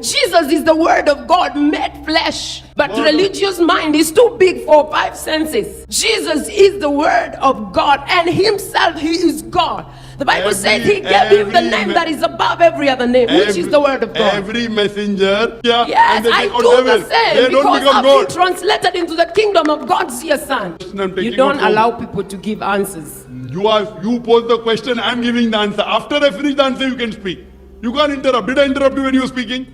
Jesus is the word of God made flesh. But religious mind is too big for 5 senses. Jesus is the word of God, and himself, he is God. The Bible says he gave him the name that is above every other name, which is the word of God. Every messenger, Yes, I do the same, they don't because become I've God. been translated into the kingdom of God's dear son. You don't allow people to give answers. You pose the question, I'm giving the answer. After I finish the answer, you can speak. You can't interrupt. Did I interrupt you when you were speaking?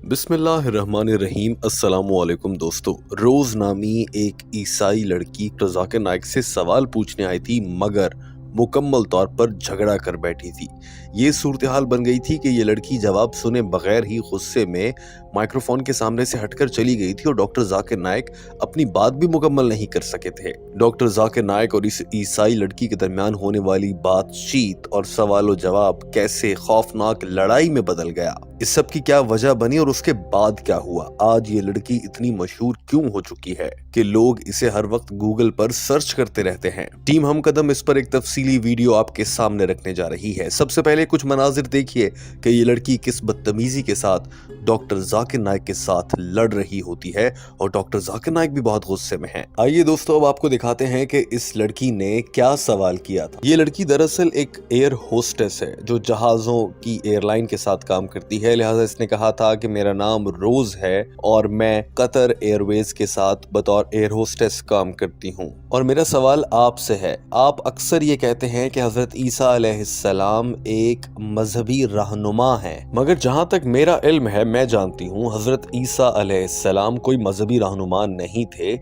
बिस्मिल्लाहिर्रहमानिर्रहीम अस्सलामुअलैकुम दोस्तों। रोज नामी एक ईसाई लड़की doctor Zakir Naik से सवाल पूछने आई थी, मगर मुकम्मल तौर पर झगड़ा कर बैठी थी। ये सूरत हाल बन गई थी कि ये लड़की जवाब सुने बगैर ही गुस्से में माइक्रोफोन के सामने से हटकर चली गई थी और डॉक्टर जाकिर नाइक अपनी बात भी मुकम्मल नहीं कर सके थे। डॉक्टर जाकिर नाइक और इस ईसाई लड़की के दरमियान होने वाली बातचीत और सवाल जवाब कैसे खौफनाक लड़ाई में बदल गया, इस सब की क्या वजह बनी और उसके बाद क्या हुआ, आज ये लड़की इतनी मशहूर क्यों हो चुकी है कि लोग इसे हर वक्त गूगल पर सर्च करते रहते हैं। टीम हम कदम इस पर एक तफसीली वीडियो आपके सामने रखने जा रही है। सबसे पहले कुछ मनाजिर देखिए कि ये लड़की किस बदतमीजी के साथ डॉक्टर जाकिर नाइक के साथ लड़ रही होती है और डॉक्टर जाकिर नाइक भी बहुत गुस्से में हैं। आइए दोस्तों, अब आपको दिखाते हैं कि इस लड़की ने क्या सवाल किया था। ये लड़की दरअसल एक एयर होस्टेस है जो जहाजों की एयरलाइन के साथ काम करती है। लिहाजा इसने कहा था कि मेरा नाम रोज है और मैं कतर एयरवेज के साथ बतौर एयर होस्टेस काम करती हूँ और मेरा सवाल आपसे है, आप अक्सर ये कहते हैं कि हजरत ईसा अलैहिस्सलाम एक मजहबी रहनुमा है, मगर जहाँ तक मेरा इल्म है मैं जानती हूँ हजरत ईसा अलैहिस्सलाम कोई मजहबी रहनुमा नहीं थे।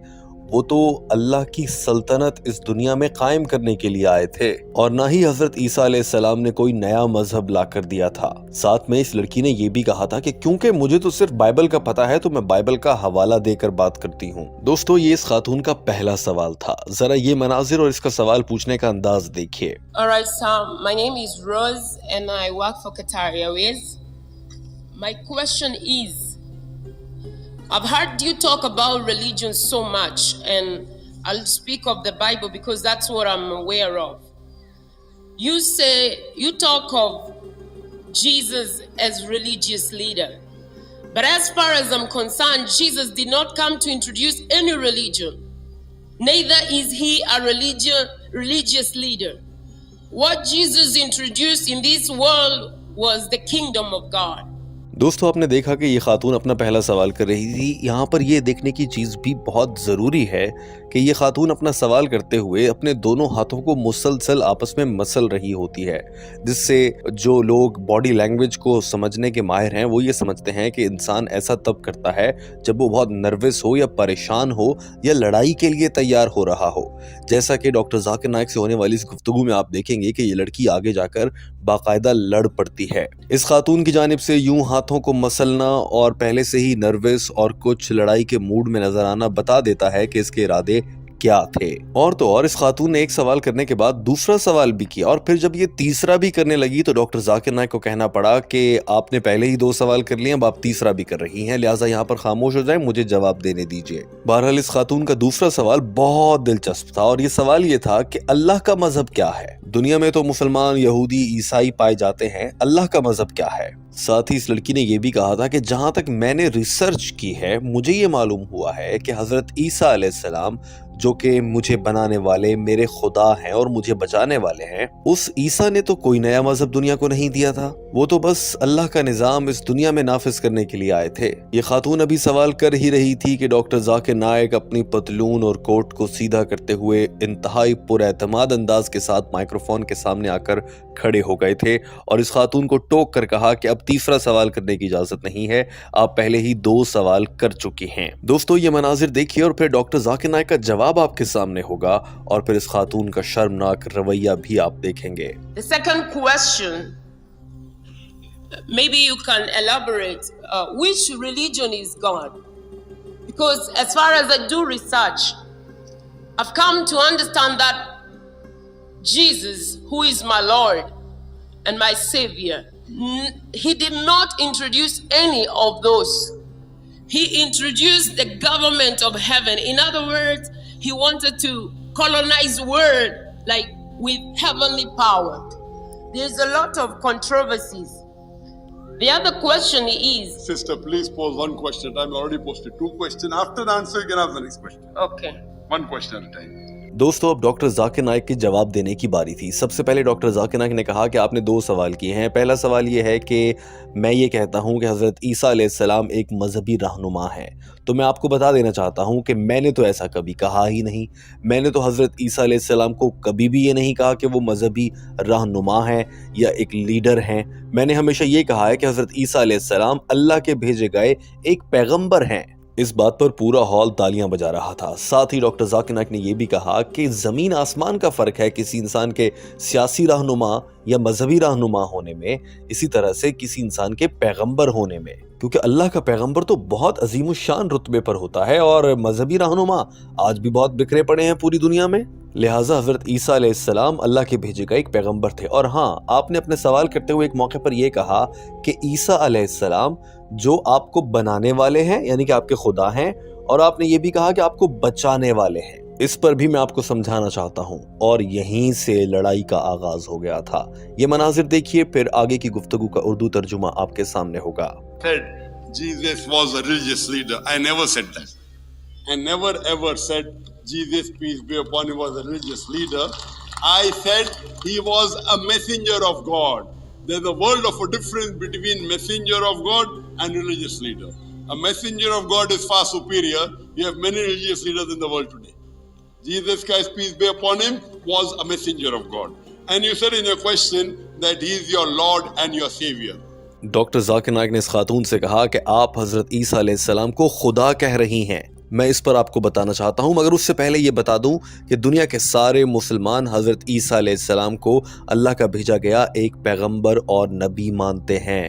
वो तो अल्लाह की सल्तनत इस दुनिया में कायम करने के लिए आए थे और ना ही हजरत ईसा अलैहिस्सलाम ने कोई नया मजहब ला कर दिया था। साथ में इस लड़की ने ये भी कहा था कि क्योंकि मुझे तो सिर्फ बाइबल का पता है तो मैं बाइबल का हवाला देकर बात करती हूँ। दोस्तों, ये इस खातून का पहला सवाल था। जरा ये मनाजिर और इसका सवाल पूछने का अंदाज देखिए। Alright, so my name is Rose and I work for Qatar Airways. My question is, I've heard you talk about religion so much, and I'll speak of the Bible because that's what I'm aware of. You say, you talk of Jesus as religious leader. But as far as I'm concerned, Jesus did not come to introduce any religion. Neither is he a religious leader. What Jesus introduced in this world was the kingdom of God. दोस्तों, आपने देखा कि ये खातून अपना पहला सवाल कर रही थी। यहाँ पर ये देखने की चीज़ भी बहुत ज़रूरी है कि ये खातून अपना सवाल करते हुए अपने दोनों हाथों को मुसलसल आपस में मसल रही होती है, जिससे जो लोग बॉडी लैंग्वेज को समझने के माहिर हैं वो ये समझते हैं कि इंसान ऐसा तब करता है जब वो बहुत नर्वस हो या परेशान हो या लड़ाई के लिए तैयार हो रहा हो। जैसा कि डॉक्टर जाकिर नाइक से होने वाली इस गुफ्तगू में आप देखेंगे कि ये लड़की आगे जाकर बाकायदा लड़ पड़ती है। इस खातून की जानिब से यूं हाथों को मसलना और पहले से ही नर्वस और कुछ लड़ाई के मूड में नजर आना बता देता है कि इसके इरादे क्या थे। और तो और इस खातून ने एक सवाल करने के बाद दूसरा सवाल भी किया और फिर जब ये तीसरा भी करने लगी तो डॉक्टर जाकिर नाइक को कहना पड़ा कि आपने पहले ही 2 सवाल कर लिए, अब आप तीसरा भी कर रही हैं, लिहाजा यहाँ पर खामोश हो जाए, मुझे जवाब देने दीजिए। बहरहाल इस खातून का दूसरा सवाल बहुत दिलचस्प था और ये सवाल ये था कि अल्लाह का मजहब क्या है। दुनिया में तो मुसलमान, यहूदी, ईसाई पाए जाते हैं, अल्लाह का मजहब क्या है। साथ ही इस लड़की ने यह भी कहा था कि जहां तक मैंने रिसर्च की है मुझे ये मालूम हुआ है कि हजरत ईसा अलैहिस्सलाम जो कि मुझे बनाने वाले मेरे खुदा हैं और मुझे बचाने वाले हैं, उस ईसा ने तो कोई नया मजहब दुनिया को नहीं दिया था, वो तो बस अल्लाह का निजाम इस दुनिया में नाफिज करने के लिए आए थे। ये खातून अभी सवाल कर ही रही थी कि डॉक्टर जाकिर नाइक अपनी पतलून और कोट को सीधा करते हुए इंतहाई पुरएतमाद अंदाज के साथ माइक्रोफोन के सामने आकर खड़े हो गए थे और इस खातून को टोक कर कहा कि अब तीसरा सवाल करने की इजाजत नहीं है, आप पहले ही 2 सवाल कर चुकी हैं। दोस्तों, ये मनाजिर देखिए और फिर डॉक्टर जाकिर नाइक का जवाब आपके सामने होगा और फिर इस खातून का शर्मनाक रवैया भी आप देखेंगे। The second question, maybe you can elaborate which religion is God? Because as far as I do research, I've come to understand that Jesus, who is my Lord and my Savior, he did not introduce any of those. He introduced the government of heaven. In other words, he wanted to colonize the world like with heavenly power. There's a lot of controversies. The other question is, Sister, please pose one question at a time. I already posted 2 questions. After the answer, you can ask the next question. okay. 1 question at a time. दोस्तों अब doctor Zakir Naik के जवाब देने की बारी थी। सबसे पहले डॉक्टर जाकिर नाइक ने कहा कि आपने 2 सवाल किए हैं। पहला सवाल ये है कि मैं ये कहता हूँ कि हज़रत ईसा अलैहिस्सलाम एक मजहबी रहनुमा है। तो मैं आपको बता देना चाहता हूँ कि मैंने तो ऐसा कभी कहा ही नहीं। मैंने तो हज़रत ईसा अलैहिस्सलाम को कभी भी ये नहीं कहा कि वो मजहबी रहनुमा हैं या एक लीडर हैं। मैंने हमेशा ये कहा है कि हज़रत ईसा अलैहिस्सलाम अल्लाह के भेजे गए एक पैगंबर हैं। इस बात पर पूरा हॉल तालियां बजा रहा था। साथ ही डॉक्टर जाकिर नाइक ने यह भी कहा कि जमीन आसमान का फर्क है किसी इंसान के सियासी रहनुमा या मजहबी रहनुमा होने में, इसी तरह से किसी इंसान के पैगंबर होने में, क्योंकि अल्लाह का पैगंबर तो बहुत अजीमुशान रुतबे पर होता है और मजहबी रहनुमा आज भी बहुत बिखरे पड़े हैं पूरी दुनिया में। लिहाजा हजरत ईसा अलैहिस्सलाम अल्लाह के भेजे गए एक पैगंबर थे। और हाँ, आपने अपने सवाल करते हुए एक मौके पर यह कहा कि ईसा अलैहिस्सलाम जो आपको बनाने वाले हैं, यानी कि आपके खुदा हैं, और आपने ये भी कहा कि आपको बचाने वाले हैं। इस पर भी मैं आपको समझाना चाहता हूँ। और यहीं से लड़ाई का आगाज हो गया था। ये मनाजिर देखिए, फिर आगे की गुफ्तगू का उर्दू तर्जुमा आपके सामने होगा। Said Jesus was a religious leader. I never said that. I never ever said Jesus, peace be upon him, was a religious leader. I said he was a messenger of God. There's a world of a difference between messenger of God and religious leader. A messenger of God is far superior. We have many religious leaders in the world today. Jesus Christ, peace be upon him, was a messenger of God. And you said in your question that he is your Lord and your Savior. Doctor Zakir Naik ने इस खातून से कहा कि आप हजरत ईसा अलैहिस्सलाम को खुदा कह रही हैं। मैं इस पर आपको बताना चाहता हूं, मगर उससे पहले ये बता दूं कि दुनिया के सारे मुसलमान हजरत ईसा अलैहिस्सलाम को अल्लाह का भेजा गया एक पैगंबर और नबी मानते हैं।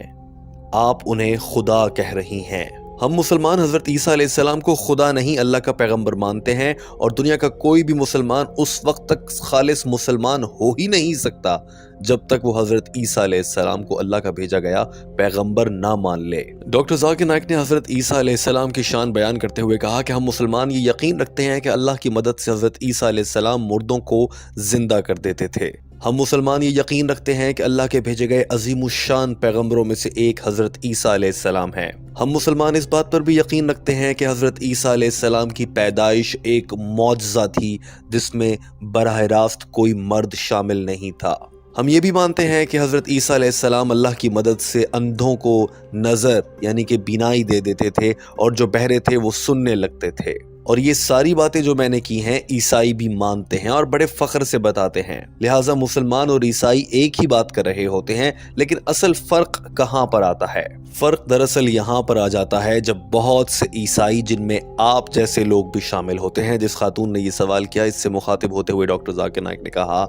आप उन्हें खुदा कह रही हैं। हम मुसलमान हजरत ईसा अलैहिस्सलाम को खुदा नहीं अल्लाह का पैगंबर मानते हैं, और दुनिया का कोई भी मुसलमान उस वक्त तक खालिस मुसलमान हो ही नहीं सकता जब तक वो हजरत ईसा अलैहिस्सलाम को अल्लाह का भेजा गया पैगंबर ना मान ले। डॉक्टर जाकिर नाइक ने हजरत ईसा अलैहिस्सलाम की शान बयान करते हुए कहा कि हम मुसलमान ये यकीन रखते हैं कि अल्लाह की मदद से हजरत ईसा अलैहिस्सलाम मुर्दों को जिंदा कर देते थे। हम मुसलमान ये यकीन रखते हैं कि अल्लाह के भेजे गए अजीमुशान पैगंबरों में से एक हजरत ईसा अलैहिस्सलाम है। हम मुसलमान इस बात पर भी यकीन रखते हैं कि हजरत ईसा अलैहिस्सलाम की पैदाइश एक मौजज़ा थी जिसमें बराह रास्त कोई मर्द शामिल नहीं था। हम ये भी मानते हैं कि हजरत ईसा अलैहिस्सलाम अल्लाह की मदद से अंधों को नज़र यानी कि बीनाई दे देते थे, और जो बहरे थे वो सुनने लगते थे। और ये सारी बातें जो मैंने की हैं ईसाई भी मानते हैं और बड़े फख्र से बताते हैं। लिहाजा मुसलमान और ईसाई एक ही बात कर रहे होते हैं, लेकिन असल फ़र्क कहाँ पर आता है? फ़र्क दरअसल यहाँ पर आ जाता है जब बहुत से ईसाई, जिनमें आप जैसे लोग भी शामिल होते हैं, जिस खातून ने ये सवाल किया, इससे मुखातिब होते हुए डॉक्टर जाकिर नाइक ने कहा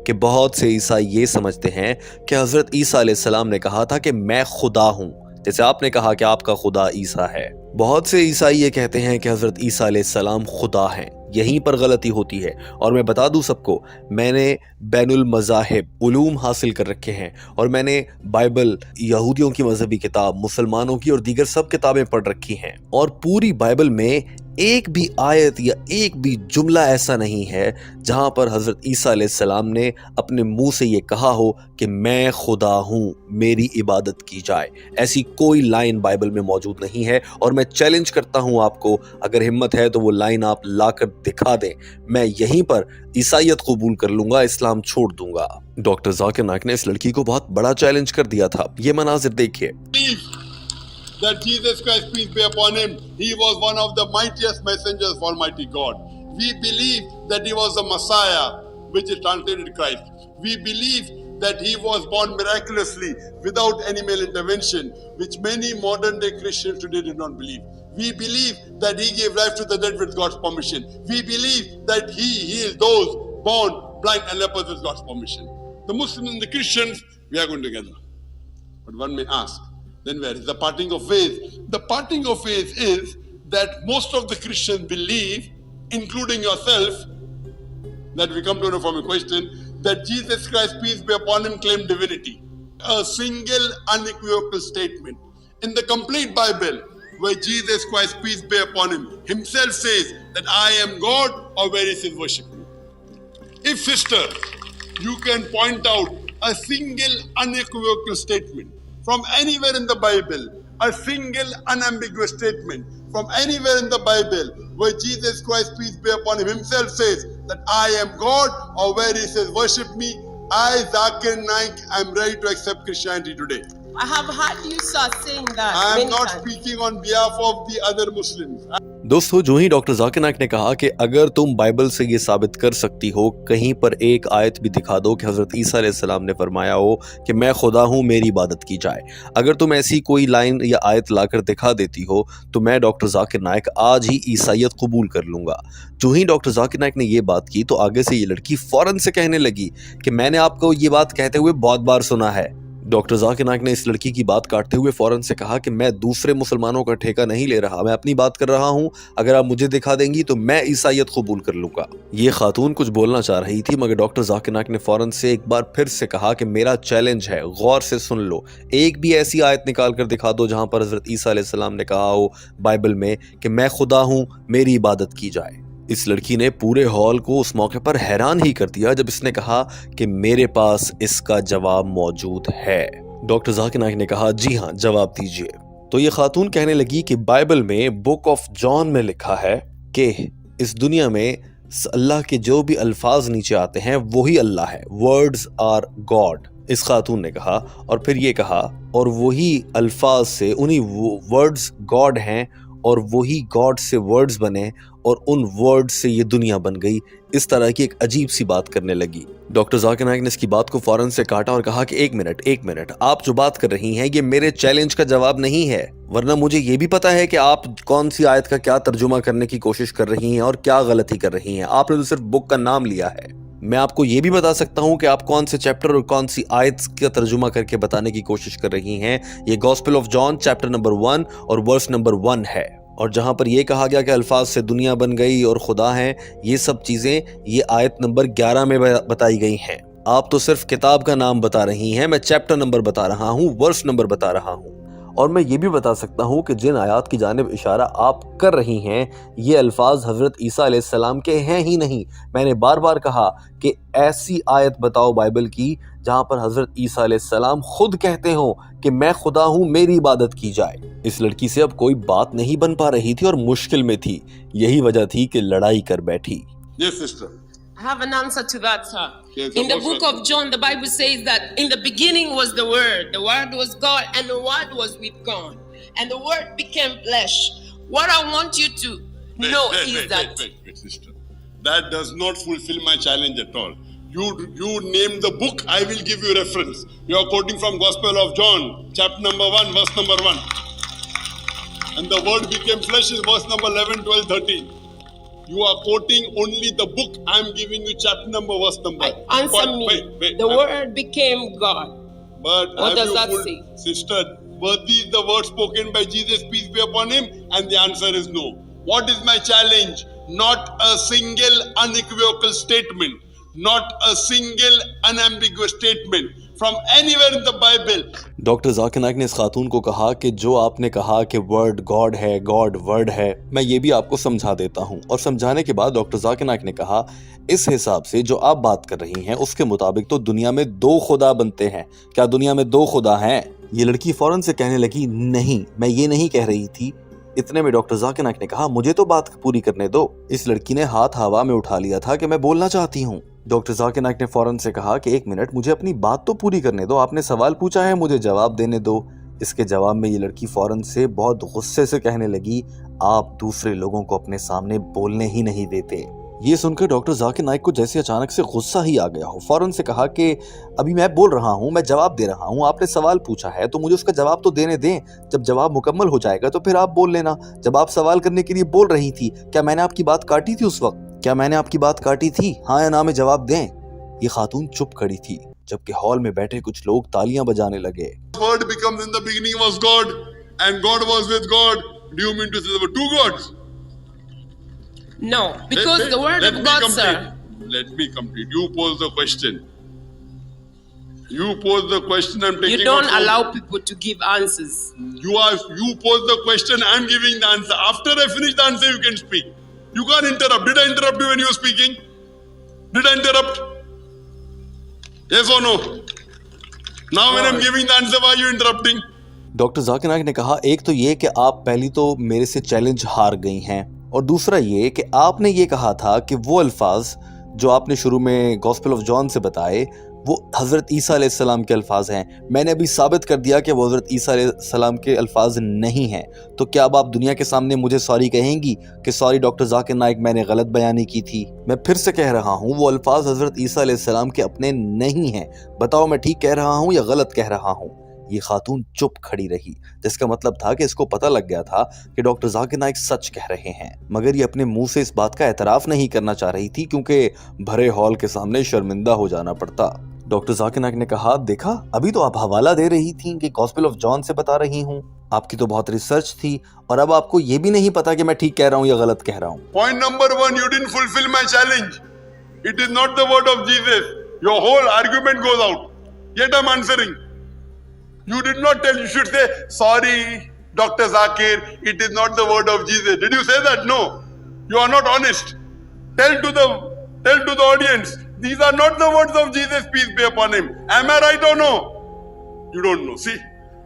कि बहुत से ईसाई ये समझते हैं कि हज़रत ईसा अलैहिस्सलाम ने कहा था कि मैं खुदा हूँ, जैसे आपने कहा कि आपका खुदा ईसा है। बहुत से ईसाई ये कहते हैं कि हज़रत ईसा अलैहिस्सलाम खुदा हैं। यहीं पर गलती होती है। और मैं बता दूं सबको, मैंने बैनुल मज़ाहिब उलूम हासिल कर रखे हैं, और मैंने बाइबल, यहूदियों की मजहबी किताब, मुसलमानों की और दीगर सब किताबें पढ़ रखी हैं, और पूरी बाइबल में एक भी आयत या एक भी जुमला ऐसा नहीं है जहां पर हजरत ईसा अलैहिस्सलाम ने अपने मुंह से ये कहा हो कि मैं खुदा हूं, मेरी इबादत की जाए। ऐसी कोई लाइन बाइबल में मौजूद नहीं है, और मैं चैलेंज करता हूं आपको, अगर हिम्मत है तो वो लाइन आप लाकर दिखा दें। मैं यहीं पर ईसाईयत कबूल कर लूंगा, इस्लाम छोड़ दूंगा। डॉक्टर जाकिर नाइक ने इस लड़की को बहुत बड़ा चैलेंज कर दिया था। ये मनाजिर देखिए। That Jesus Christ, peace be upon him, he was one of the mightiest messengers of Almighty God. We believe that he was the Messiah, which is translated Christ. We believe that he was born miraculously without any male intervention, which many modern day Christians today do not believe. We believe that he gave life to the dead with God's permission. We believe that he healed those born blind and lepers with God's permission. The Muslims and the Christians, we are going together. But one may ask, then where is the parting of ways? The parting of ways is that most of the Christians believe, including yourself, that we come to know from a question, that Jesus Christ, peace be upon him, claimed divinity. A single unequivocal statement in the complete Bible where Jesus Christ, peace be upon him, himself says that I am God, or where he says worship me. If, sister, you can point out a single unequivocal statement from anywhere in the Bible, a single unambiguous statement from anywhere in the Bible where Jesus Christ, peace be upon him, himself says that I am God, or where he says worship me, I, Zakir Naik, am ready to accept Christianity today. I have heard you, sir, saying that I am many not times. speaking on behalf of the other Muslims. दोस्तों, जो ही doctor Zakir Naik ने कहा कि अगर तुम Bible से ये साबित कर सकती हो, कहीं पर एक आयत भी दिखा दो कि हज़रत ईसा अलैहिस्सलाम ने फरमाया हो कि मैं खुदा हूँ, मेरी इबादत की जाए, अगर तुम ऐसी कोई लाइन या आयत लाकर दिखा देती हो तो मैं डॉक्टर जाकिर नाइक आज ही ईसाईयत कबूल कर लूँगा। जो ही डॉक्टर जाकिर नाइक ने ये बात की तो आगे से ये लड़की फ़ौरन से कहने लगी कि मैंने आपको ये बात कहते हुए बहुत बार सुना है। डॉक्टर जाकिर नाइक ने इस लड़की की बात काटते हुए फौरन से कहा कि मैं दूसरे मुसलमानों का ठेका नहीं ले रहा, मैं अपनी बात कर रहा हूं, अगर आप मुझे दिखा देंगी तो मैं ईसाईयत कबूल कर लूंगा। ये खातून कुछ बोलना चाह रही थी मगर डॉक्टर जाकिर नाइक ने फौरन से एक बार फिर से कहा कि मेरा चैलेंज है, गौर से सुन लो, एक भी ऐसी आयत निकाल कर दिखा दो जहां पर हजरत ईसा अलैहिस्सलाम ने कहा हो बाइबल में कि मैं खुदा हूं, मेरी इबादत की जाए। इस लड़की ने पूरे हॉल को उस मौके पर हैरान ही कर दिया जब इसने कहा कि मेरे पास इसका जवाब मौजूद है। डॉक्टर जाकिर नाइक ने कहा जी हाँ, जवाब दीजिए। तो ये खातून कहने लगी कि बाइबल में बुक ऑफ जॉन में लिखा है कि इस दुनिया में अल्लाह के जो भी अल्फाज नीचे आते हैं वही अल्लाह है, वर्ड्स आर गॉड, इस खातून ने कहा। और फिर ये कहा और वही अल्फाज से उन्हीं वर्ड्स गॉड हैं और वही गॉड से वर्ड्स बने और उन वर्ड्स से ये दुनिया बन गई। इस तरह की एक अजीब सी बात करने लगी। डॉक्टर जाकिर नाइक ने इसकी बात को फौरन से काटा और कहा कि एक मिनट, आप जो बात कर रही हैं ये मेरे चैलेंज का जवाब नहीं है, वरना मुझे ये भी पता है कि आप कौन सी आयत का क्या तर्जुमा करने की कोशिश कर रही हैं और क्या गलती कर रही हैं। आपने तो सिर्फ बुक का नाम लिया है। मैं आपको ये भी बता सकता हूं कि आप कौन से चैप्टर और कौन सी आयत का तर्जुमा करके बताने की कोशिश कर रही हैं। ये gospel of John chapter number 1 और वर्स नंबर 1 है, और जहां पर यह कहा गया कि अल्फाज से दुनिया बन गई और खुदा है, ये सब चीजें ये आयत नंबर 11 में बताई गई हैं। आप तो सिर्फ किताब का नाम बता रही हैं, मैं चैप्टर नंबर बता रहा हूं, वर्स नंबर बता रहा हूं। और मैं ये भी बता सकता हूं कि जिन आयात की जानिब इशारा आप कर रही हैं ये अल्फाज हजरत ईसा अलैहिस्सलाम के हैं ही नहीं। मैंने बार बार कहा कि ऐसी आयत बताओ बाइबल की जहां पर हजरत ईसा अलैहिस्सलाम खुद कहते हो कि मैं खुदा हूं, मेरी इबादत की जाए। इस लड़की से अब कोई बात नहीं बन पा रही थी और मुश्किल में थी, यही वजह थी कि लड़ाई कर बैठी। Yes, sister. I have an answer to that, sir. Yes, in the of book course. of John, the Bible says that in the beginning was the Word was God, and the Word was with God, and the Word became flesh. What I want you to know is that Wait, sister. That does not fulfill my challenge at all. You name the book, I will give you reference. You are quoting from Gospel of John, chapter number 1, verse number 1. And the Word became flesh is verse number 11, 12, 13. You are quoting only the book. I am giving you chapter number, verse number. Answer me. Wait. The Word became God. But What does that say? Sister, were these the words spoken by Jesus, peace be upon him? And the answer is no. What is my challenge? Not a single unequivocal statement. Not a single unambiguous statement from anywhere in the Bible. Doctor Zakir Naik ने इस खातून को कहा कि जो आपने कहा कि word God है, गॉड वर्ड है, मैं ये भी आपको समझा देता हूँ। और समझाने के बाद डॉक्टर जाकिर नाइक ने कहा इस हिसाब से जो आप बात कर रही हैं उसके मुताबिक तो दुनिया में 2 खुदा बनते हैं। क्या दुनिया में 2 खुदा हैं? ये लड़की फौरन से कहने लगी नहीं, मैं ये नहीं कह रही थी। इतने में डॉक्टर जाकिर नाइक ने कहा मुझे तो बात पूरी करने दो। इस लड़की ने हाथ हवा में उठा लिया था कि मैं बोलना चाहती हूँ। डॉक्टर जाकिर नाइक ने फौरन से कहा कि 1 मिनट, मुझे अपनी बात तो पूरी करने दो, आपने सवाल पूछा है, मुझे जवाब देने दो। इसके जवाब में ये लड़की फौरन से बहुत गुस्से से कहने लगी आप दूसरे लोगों को अपने सामने बोलने ही नहीं देते। ये सुनकर डॉक्टर जाकिर नाइक को जैसे अचानक से गुस्सा ही आ गया हो। फौरन से कहा कि अभी मैं बोल रहा हूँ, मैं जवाब दे रहा हूँ, आपने सवाल पूछा है तो मुझे उसका जवाब तो देने दें। जब जवाब मुकम्मल हो जाएगा तो फिर आप बोल लेना। जब आप सवाल करने के लिए बोल रही थी, क्या मैंने आपकी बात काटी थी उस वक्त? क्या मैंने आपकी बात काटी थी? हाँ या ना में जवाब दें। ये खातून चुप खड़ी थी जबकि हॉल में बैठे कुछ लोग तालियां बजाने लगे। Word becomes in the beginning was God and God was with God. Do you mean to say there were 2 gods? No, because the Word of God, sir. Let me complete. You pose the question. I'm taking. You don't allow people to give answers. You pose the question. I'm giving the answer. After I finish the answer, you can speak. You can't interrupt. Did I interrupt you when you were speaking? Did I interrupt? Yes or no? Now when I'm giving the answer, why are you interrupting? Doctor Zakir Naik ने कहा, एक तो ये कि आप पहली तो मेरे से चैलेंज हार गई हैं, और दूसरा ये कि आपने ये कहा था कि वो अल्फाज जो आपने शुरू में गॉस्पेल ऑफ जॉन से बताए वो हज़रत ईसा अलैहिस्सलाम के अल्फाज हैं। मैंने अभी साबित कर दिया कि वो हज़रत ईसा अलैहिस्सलाम के अल्फाज नहीं हैं। तो क्या अब आप दुनिया के सामने मुझे सॉरी कहेंगी कि सॉरी डॉक्टर जाकिर नाइक, मैंने गलत बयानी की थी? मैं फिर से कह रहा हूँ, वो अल्फाज हज़रत ईसा अलैहिस्सलाम के अपने नहीं हैं। बताओ मैं ठीक कह रहा हूँ या गलत कह रहा हूँ? ये खातून चुप खड़ी रही, जिसका मतलब था कि इसको पता लग गया था कि डॉक्टर जाकिर नाइक सच कह रहे हैं, मगर ये अपने मुंह से इस बात का एतराफ नहीं करना चाह रही थी क्योंकि भरे हॉल के सामने शर्मिंदा हो जाना पड़ता। डॉक्टर जाकिर नाइक ने कहा, देखा अभी तो आप हवाला दे रही थी कि गॉस्पेल ऑफ जॉन से बता रही हूँ, आपकी तो बहुत रिसर्च थी, और अब आपको ये भी नहीं पता कि मैं ठीक कह रहा हूँ या गलत कह रहा हूँ। Point number 1, you didn't fulfill my challenge. It is not the word of Jesus. Your whole argument goes out. Yet I'm answering. You did not tell. You should say, sorry, Dr. Zakir, it is not the word of Jesus. Did you say that? No. You are not honest. Tell to the audience, these are not the words of Jesus, peace be upon him. Am I right or no? You don't know. See,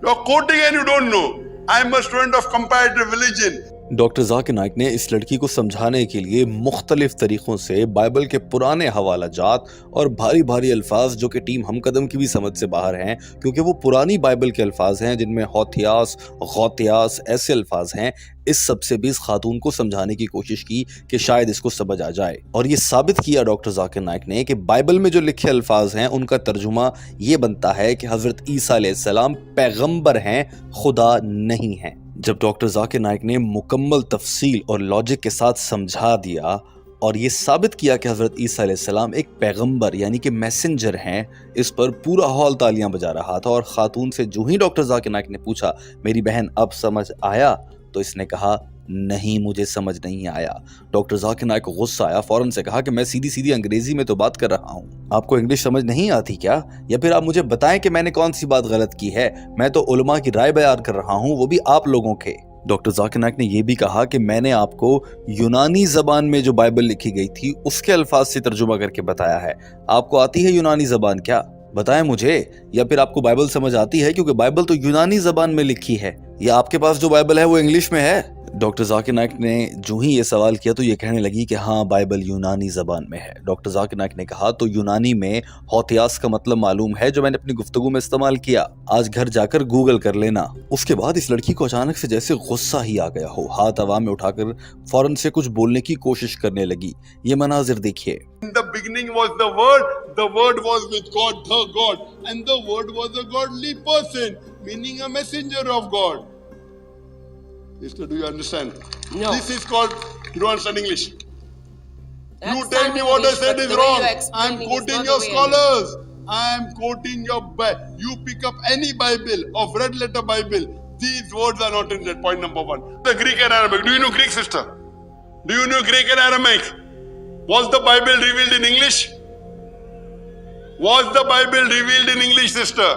you are quoting and you don't know. I am a student of comparative religion. Doctor Zakir Naik ने इस लड़की को समझाने के लिए मुख्तलिफ तरीक़ों से बाइबल के पुराने हवाला जात और भारी भारी अल्फाज जो कि टीम हमकदम की भी समझ से बाहर हैं, क्योंकि वो पुरानी बाइबल के अल्फाज हैं जिनमें हौथियास, गौतियास ऐसे अल्फाज हैं, इस सब से भी इस खातून को समझाने की कोशिश की कि शायद इसको समझ आ जाए। और ये साबित किया डॉक्टर जाकिर नाइक ने कि बाइबल में जो लिखे अल्फाज हैं उनका तर्जुमा ये बनता है कि हज़रत ईसा अलैहिस्सलाम पैगंबर हैं, खुदा नहीं हैं। जब डॉक्टर जाकिर नाइक ने मुकम्मल तफसील और लॉजिक के साथ समझा दिया और ये साबित किया कि हज़रत ईसा अलैहिस्सलाम एक पैगंबर यानी कि मैसेंजर हैं, इस पर पूरा हॉल तालियां बजा रहा था। और ख़ातून से जो ही डॉक्टर जाकिर नाइक ने पूछा, मेरी बहन अब समझ आया, तो इसने कहा, नहीं मुझे समझ नहीं आया। डॉक्टर जाकिर नाइक को गुस्सा आया, फौरन से कहा कि मैं सीधी सीधी अंग्रेजी में तो बात कर रहा हूँ, आपको इंग्लिश समझ नहीं आती क्या? या फिर आप मुझे बताएं कि मैंने कौन सी बात गलत की है? मैं तो उलमा की राय बयान कर रहा हूँ, वो भी आप लोगों के। डॉक्टर जाकिर नाइक ने यह भी कहा कि मैंने आपको यूनानी जबान में जो बाइबल लिखी गई थी उसके अल्फाज से तर्जुमा करके बताया है। आपको आती है यूनानी जबान क्या? बताएं मुझे। या फिर आपको बाइबल समझ आती है, क्योंकि बाइबल तो यूनानी जबान में लिखी है, या आपके पास जो बाइबल है वो इंग्लिश में है? डॉक्टर जाकिर नाइक ने जो ही ये सवाल किया तो ये कहने लगी कि हाँ बाइबल यूनानी जबान में है। डॉक्टर जाकिर नाइक ने कहा, तो यूनानी में हौतियास का मतलब मालूम है जो मैंने अपनी गुफ्तगू में इस्तेमाल किया, आज घर जाकर गूगल कर लेना। उसके बाद इस लड़की को अचानक से जैसे गुस्सा ही आ गया हो, हाथ हवा में उठाकर फौरन से कुछ बोलने की कोशिश करने लगी। ये मनाजिर देखिए। In the beginning was the word was with God, the God, and the word was a godly person, meaning a messenger of God. Sister, do you understand? No. This is called, you don't understand English. That's You tell me what I English, said but is the way wrong. you're explaining I'm is quoting not your the way scholars. I'm quoting your You pick up any Bible of red letter Bible. These words are not in that. Point number 1. The Greek and Aramaic. Do you know Greek, sister? Do you know Greek and Aramaic? Was the Bible revealed in English? Was the Bible revealed in English, sister?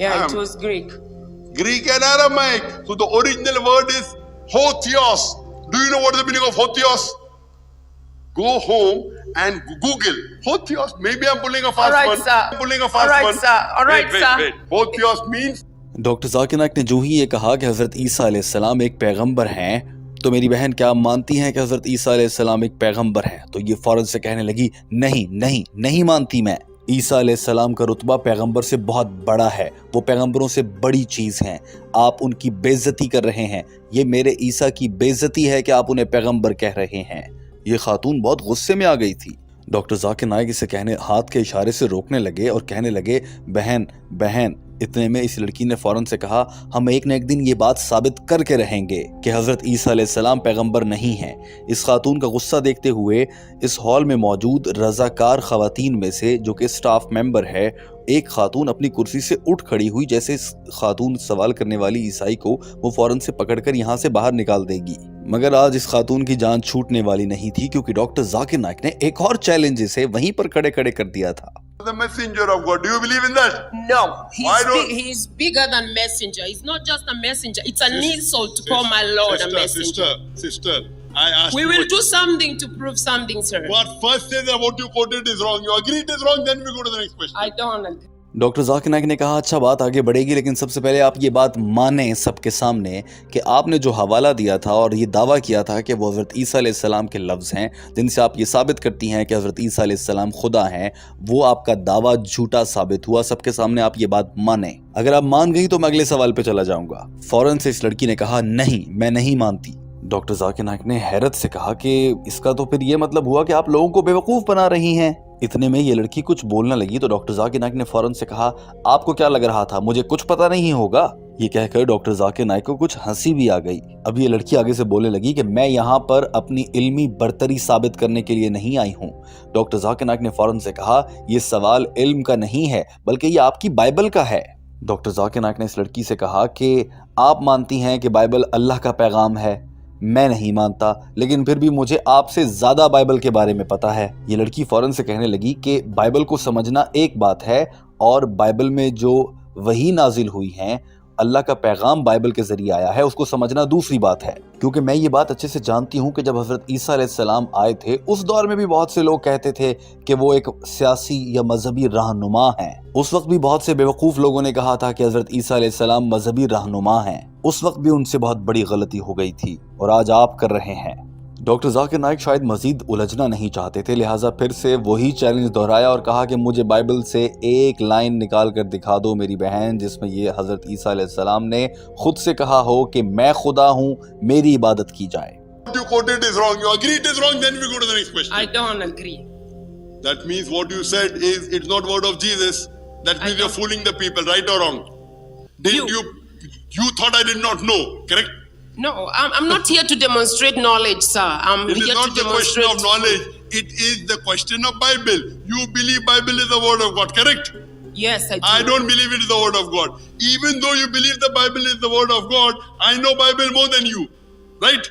Yeah, it was Greek. Greek and Aramaic. So the original word is Hotheos. Do you know what is the meaning of Hotheos? Go home and Google Hotheos. Maybe I'm pulling a fast All right, one. sir. I'm pulling a fast All right, one. sir. All right, wait, sir. wait. Hotheos means doctor Zakir Naik ने जो ही ये कहा कि हज़रत ईसा अलैहिस्सलाम एक पैगंबर हैं, तो मेरी बहन क्या आप मानती हैं कि हज़रत ईसा अलैहिस्सलाम एक पैगंबर हैं? तो ये फौरन से कहने लगी, नहीं नहीं नहीं मानती मैं। ईसा अलैहिस्सलाम का रुतबा पैगंबर से बहुत बड़ा है, वो पैगंबरों से बड़ी चीज़ हैं, आप उनकी बेइज्जती कर रहे हैं। ये मेरे ईसा की बेइज्जती है कि आप उन्हें पैगंबर कह रहे हैं। ये खातून बहुत गुस्से में आ गई थी। डॉक्टर जाकिर नाइक इसे कहने हाथ के इशारे से रोकने लगे और कहने लगे, बहन बहन। इतने में इस लड़की ने फौरन से कहा, हम एक न एक दिन ये बात साबित करके रहेंगे कि हज़रत ईसा अलैहिस्सलाम पैगंबर नहीं हैं। इस खातून का गुस्सा देखते हुए इस हॉल में मौजूद रज़ाकार ख़वातीन में से जो कि स्टाफ मेंबर है, एक खातून अपनी कुर्सी से उठ खड़ी हुई, जैसे इस खातून सवाल करने वाली ईसाई को वो फौरन से पकड़कर यहाँ से बाहर निकाल देगी। मगर आज इस खातून की जान छूटने वाली नहीं थी, क्योंकि डॉक्टर जाकिर नाइक ने एक और चैलेंज इसे वहीं पर खड़े खड़े कर दिया था। the messenger of God. Do you believe in that? No, Why don't- he's bigger than messenger. He's not just a messenger. It's an insult to call my Lord a messenger. Sister, I asked We you will what- do something to prove something, sir. But first say that what you quoted is wrong. You agree it is wrong, then we go to the next question. I don't agree. Doctor Zakir Naik ने कहा अच्छा बात आगे बढ़ेगी, लेकिन सबसे पहले आप ये बात माने सबके सामने कि आपने जो हवाला दिया था और ये दावा किया था कि वो हज़रत ईसा अलैहिस्सलाम के लफ्ज़ हैं जिनसे आप ये साबित करती हैं कि हज़रत ईसा अलैहिस्सलाम खुदा हैं, वो आपका दावा झूठा साबित हुआ। सबके सामने आप ये बात माने। अगर आप मान गई तो मैं अगले सवाल पे चला जाऊंगा। फौरन से इस लड़की ने कहा नहीं, मैं नहीं मानती। डॉक्टर जाकिर नाइक ने हैरत से कहा कि इसका तो फिर ये मतलब हुआ कि आप लोगों को बेवकूफ़ बना रही हैं। इतने में ये लड़की कुछ बोलने लगी तो डॉक्टर जाकिर नाइक ने फौरन से कहा आपको क्या लग रहा था मुझे कुछ पता नहीं होगा? ये कहकर डॉक्टर जाकिर नाइक को कुछ हंसी भी आ गई। अब ये लड़की आगे से बोलने लगी कि मैं यहाँ पर अपनी इल्मी बरतरी साबित करने के लिए नहीं आई हूँ। डॉक्टर जाकिर नाइक ने फौरन से कहा ये सवाल इल्म का नहीं है बल्कि ये आपकी बाइबल का है। डॉक्टर जाकिर नाइक ने इस लड़की से कहा कि आप मानती हैं कि बाइबल अल्लाह का पैगाम है, मैं नहीं मानता, लेकिन फिर भी मुझे आपसे ज्यादा बाइबल के बारे में पता है। ये लड़की फौरन से कहने लगी कि बाइबल को समझना एक बात है और बाइबल में जो वही नाजिल हुई हैं, अल्लाह का पैगाम बाइबल के जरिए आया है, उसको समझना दूसरी बात है। क्योंकि मैं ये बात अच्छे से जानती हूँ कि जब हज़रत ईसा अलैहिस्सलाम आए थे उस दौर में भी बहुत से लोग कहते थे कि वो एक सियासी या मजहबी रहनुमा हैं। उस वक्त भी बहुत से बेवकूफ़ लोगों ने कहा था कि हज़रत ईसा अलैहिस्सलाम मजहबी रहनुमा हैं। उस वक्त भी उनसे बहुत बड़ी गलती हो गई थी और आज आप कर रहे हैं। डॉक्टर जाकिर नाइक शायद मजीद उलझना नहीं चाहते थे, लिहाजा फिर से वही चैलेंज दोहराया और कहा कि मुझे बाइबल से एक लाइन निकाल कर दिखा दो मेरी बहन जिसमें ये हज़रत ईसा अलैहिस्सलाम ने खुद से कहा हो कि मैं खुदा हूँ, मेरी इबादत की जाए। What you quoted is wrong. You agree it is wrong, then we go to the next question. I don't agree. That means what you said is it's not word of Jesus. That means you're fooling the people, right or wrong? Didn't you thought I did not know, correct? No, I'm not here to demonstrate knowledge, sir. I'm It is here not to the question demonstrate of knowledge. It is the question of Bible. You believe Bible is the word of God, correct? Yes, I do. I don't believe it is the word of God. Even though you believe the Bible is the word of God, I know Bible more than you, right?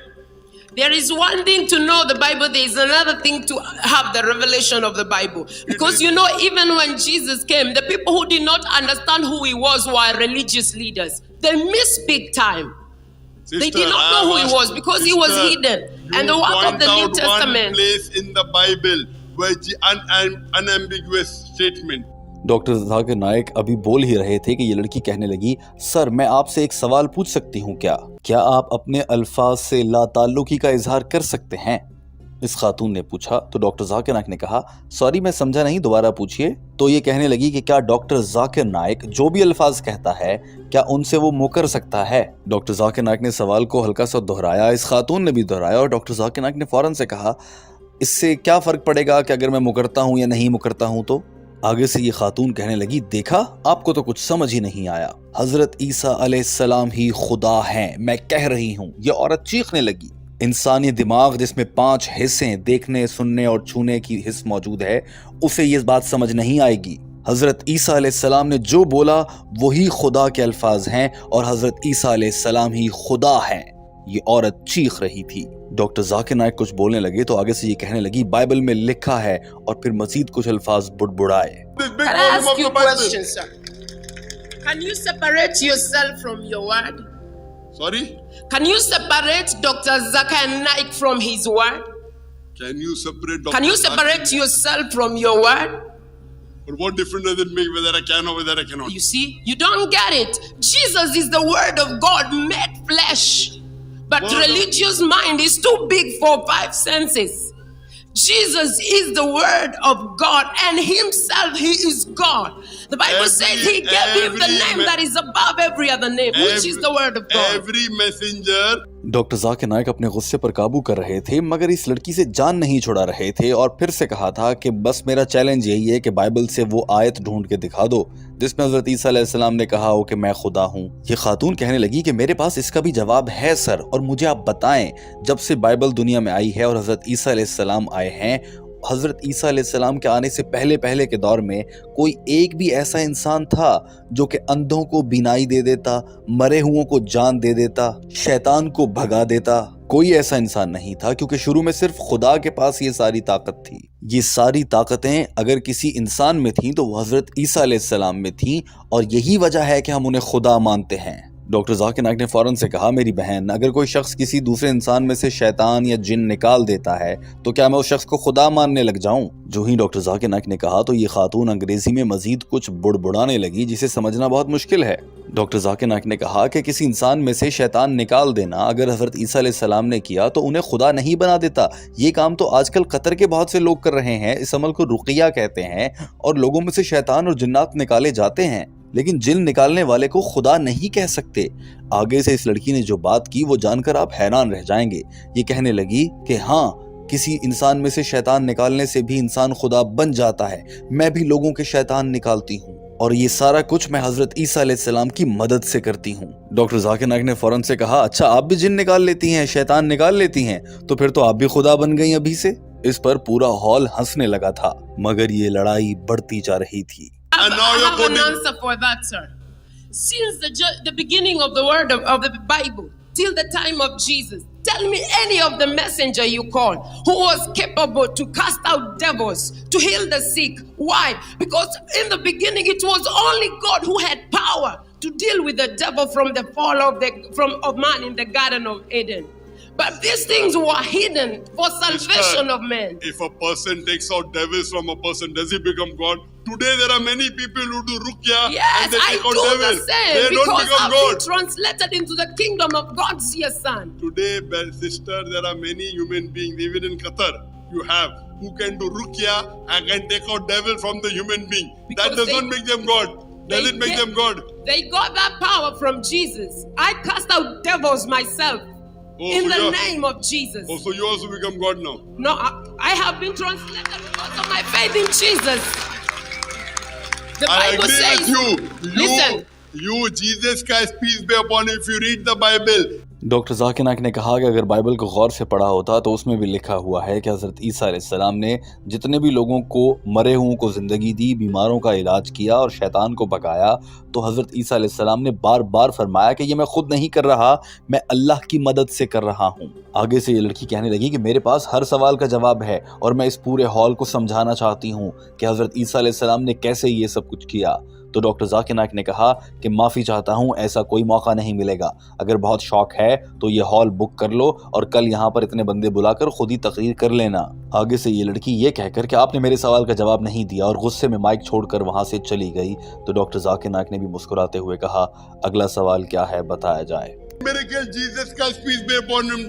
There is one thing to know the Bible, there is another thing to have the revelation of the Bible. Because you know, even when Jesus came, the people who did not understand who he was were religious leaders. They missed big time. They did not know who he was because he was hidden. And the work of the New One Testament. place in the Bible where the unambiguous statement. Doctor Zakir Naik अभी बोल ही रहे थे कि ये लड़की कहने लगी sir मैं आपसे एक सवाल पूछ सकती हूँ क्या आप अपने अल्फाज से लाताल्लुकी का इजहार कर सकते हैं? इस खातून ने पूछा तो डॉक्टर जाकिर नाइक ने कहा सॉरी मैं समझा नहीं, दोबारा पूछिए। तो ये कहने लगी कि क्या डॉक्टर जाकिर नाइक जो भी अल्फाज कहता है क्या उनसे वो मुकर सकता है? डॉक्टर जाकिर नाइक ने सवाल को हल्का सा दोहराया, इस खातून ने भी दोहराया और डॉक्टर जाकिर नाइक ने फौरन से कहा इससे क्या फर्क पड़ेगा कि अगर मैं मुकरता हूँ या नहीं मुकरता हूँ? तो आगे से ये खातून कहने लगी देखा आपको तो कुछ समझ ही नहीं आया, हजरत ईसा अलैहिस्सलाम ही खुदा हैं, मैं कह रही हूँ। ये औरत चीखने लगी। इंसानी दिमाग जिसमें 5 हिस्से देखने सुनने और छूने की हिस्स मौजूद है उसे ये बात समझ नहीं आएगी। हजरत ईसा अलैहिस्सलाम ने जो बोला वही खुदा के अल्फाज हैं और हजरत ईसा अलैहिस्सलाम ही खुदा हैं। ये औरत चीख रही थी। डॉक्टर जाकिर नाइक कुछ बोलने लगे तो आगे से ये कहने लगी बाइबल में लिखा है और फिर मजीद कुछ अल्फाज बुड़बुड़ाए। Can I ask you a question, sir? Can you separate yourself from your word? Sorry? Can you separate Dr. Zakier Naik from his word? Can you separate? Can you separate yourself from your word? But what difference does it make whether I can or whether I cannot? You see, you don't get it. Jesus is the word of God made flesh. But religious mind is too big for 5 senses. Jesus is the word of God and himself he is God. The Bible says he gave him the name that is above every other name, which is the word of God. Every messenger. Doctor Zakir Naik अपने गुस्से पर काबू कर रहे थे मगर इस लड़की से जान नहीं छुड़ा रहे थे और फिर से कहा था कि बस मेरा चैलेंज यही है कि बाइबल से वो आयत ढूंढ के दिखा दो जिसमें हजरत ईसा अलैहिस्सलाम ने कहा हो कि मैं खुदा हूँ। ये खातून कहने लगी कि मेरे पास इसका भी जवाब है सर, और मुझे आप बताएं जब से बाइबल दुनिया में आई है और हजरत ईसा अलैहिस्सलाम आए हैं, हजरत ईसा अलैहिस्सलाम के आने से पहले के दौर में कोई एक भी ऐसा इंसान था जो कि अंधों को बीनाई दे देता, मरे हुओं को जान दे देता, शैतान को भगा देता? कोई ऐसा इंसान नहीं था क्योंकि शुरू में सिर्फ खुदा के पास ये सारी ताकत थी। ये सारी ताकतें अगर किसी इंसान में थी तो वो हजरत ईसा अलैहिस्सलाम में थी और यही वजह है कि हम उन्हें खुदा मानते हैं। डॉक्टर जाकिर नाइक ने फौरन से कहा, मेरी बहन, अगर कोई शख्स किसी दूसरे इंसान में से शैतान या जिन निकाल देता है तो क्या मैं उस शख्स को खुदा मानने लग जाऊं? जो ही डॉक्टर जाकिर नाइक ने कहा तो ये खातून अंग्रेजी में मजीद कुछ बुड़बुड़ाने लगी जिसे समझना बहुत मुश्किल है। डॉक्टर जाकिर नाइक ने कहा कि किसी इंसान में से शैतान निकाल देना अगर हजरत ईसा अलैहिस्सलाम ने किया तो उन्हें खुदा नहीं बना देता। ये काम तो आजकल कतर के बहुत से लोग कर रहे हैं। इस अमल को रुकिया कहते हैं और लोगों में से शैतान और जिन्नात निकाले जाते हैं, लेकिन जिन निकालने वाले को खुदा नहीं कह सकते। आगे से इस लड़की ने जो बात की वो जानकर आप हैरान रह जाएंगे। ये कहने लगी कि हाँ, किसी इंसान में से शैतान निकालने से भी इंसान खुदा बन जाता है। मैं भी लोगों के शैतान निकालती हूँ और ये सारा कुछ मैं हजरत ईसा अलैहिस्सलाम की मदद से करती हूँ। डॉक्टर जाकिर नाइक ने फौरन से कहा, अच्छा आप भी जिन निकाल लेती हैं, शैतान निकाल लेती हैं, तो फिर तो आप भी खुदा बन गई अभी से। इस पर पूरा हॉल हंसने लगा था, मगर ये लड़ाई बढ़ती जा रही थी। I have an answer for that, sir. Since the beginning of the word of the Bible till the time of Jesus, tell me any of the messenger you call who was capable to cast out devils, to heal the sick. Why? Because in the beginning it was only God who had power to deal with the devil from the fall of man in the Garden of Eden. But these things were hidden for salvation of men. If a person takes out devils from a person, does he become God? Today there are many people who do ruqya and they take out devils. They don't become God. Translated into the kingdom of God's dear son. Today, sister, there are many human beings, even in Qatar, you have, who can do ruqya and can take out devil from the human being. Because that does not make them God. Does it make them God? They got that power from Jesus. I cast out devils myself. In the name of Jesus. Oh, so you also become God now? No, I have been translated because of my faith in Jesus. The Bible says, listen. You, Jesus Christ, peace be upon you, if you read the Bible. Doctor Zakir Naik ने कहा कि अगर Bible को गौर से पढ़ा होता तो उसमें भी लिखा हुआ है कि हज़रत ईसा अलैहिस्सलाम ने जितने भी लोगों को, मरे हुओं को ज़िंदगी दी, बीमारों का इलाज किया और शैतान को भगाया, तो हज़रत ईसा अलैहिस्सलाम ने बार बार फरमाया कि ये मैं खुद नहीं कर रहा, मैं अल्लाह की मदद से कर रहा हूँ। आगे से ये लड़की कहने लगी कि मेरे पास हर सवाल का जवाब है और मैं इस पूरे हॉल को समझाना चाहती हूँ कि हज़रत ईसा अलैहिस्सलाम ने कैसे ये सब कुछ किया। तो डॉक्टर जाकिर नाइक ने कहा कि माफ़ी चाहता हूँ, ऐसा कोई मौका नहीं मिलेगा। अगर बहुत शौक है तो ये हॉल बुक कर लो और कल यहाँ पर इतने बंदे बुलाकर खुद ही तकरीर कर लेना। आगे से ये लड़की ये कहकर कि आपने मेरे सवाल का जवाब नहीं दिया और गुस्से में माइक छोड़कर वहाँ से चली गई। तो डॉक्टर जाकिर नाइक ने भी मुस्कुराते हुए कहा, अगला सवाल क्या है, बताया जाए। Miracle Jesus Christ, peace be upon him,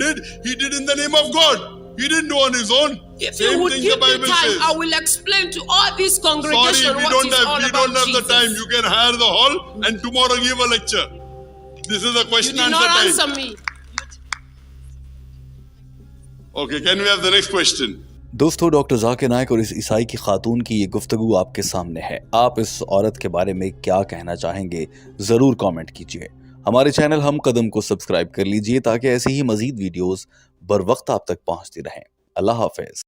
he did in the name of God. He didn't do on his own. If you would give me time, I will explain to all this congregation what is all about Jesus. We don't have the time. You can hire the hall and tomorrow give a lecture. This is a question answer time. You did not answer me. Okay, can we have the next question? दोस्तों, doctor Zakir Naik और इस ईसाई की खातून की ये गुफ्तगू आपके सामने है। आप इस औरत के बारे में क्या कहना चाहेंगे, ज़रूर कमेंट कीजिए। हमारे चैनल हम कदम को सब्सक्राइब कर लीजिए ताकि ऐसे ही मजीद वीडियोस बर वक्त आप तक पहुंचती रहें। अल्लाह हाफिज।